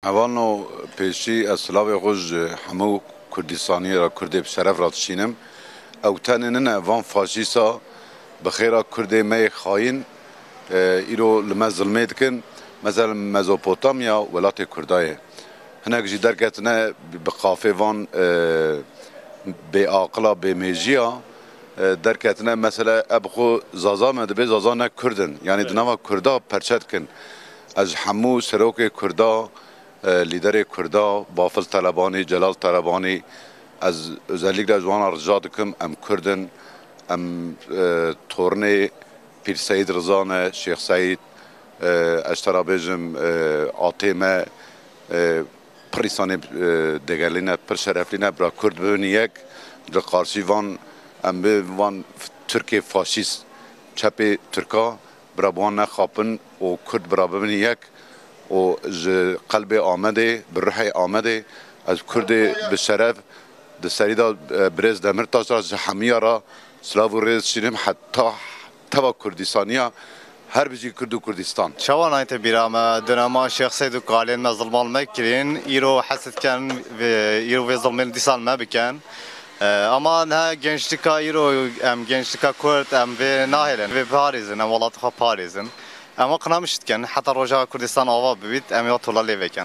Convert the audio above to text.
اوانو پیشی اسلاوی خوش همو کردستانی را کردی بشرف را تشینم او تنین وان فاشیسا بخیرا کردی می خاین ایرو لما ظلمید کن مثلا مزوپوتامیا ولات کردای هناك جي دركتنا بقافي وان بعقلا بميجيا دركتنا مثلا ابخو زازا مدبي زازا نه كردن يعني دنوا كردا پرچت کن از همو سروک کردا لیدر کردا بافل طلبانی جلال طلبانی از özellikle جوان رجا دکم ام کردن ام تورنی پیر سید رزانه شیخ سید اشترا بیجم آتیمه پریسانی دگلینه پر شرفلینه برا کرد ببینی یک در قارسی وان ام به وان ترکی فاشیست چپ ترکا برا بوان نخاپن و کرد برا ببینی یک و قلب آمده بروح آمده از کرد به شرف ده سریدا برز دمرتاش را حمیه را سلاو و ریز شیریم حتی توا کردستانیا هر بجی کرد و کردستان شوان ایت بیرام دنما شیخ سید و قالین ما ظلمان مکرین ایرو حسد کن ایرو و ظلمان دیسان ما بکن اما نه gençlik ایرو gençlik کرد به ناهلن به پاریزن ولات خا پاریزن اما قنامشت کن حتی روجا کردستان آوا ببید امیات طلال لیوکن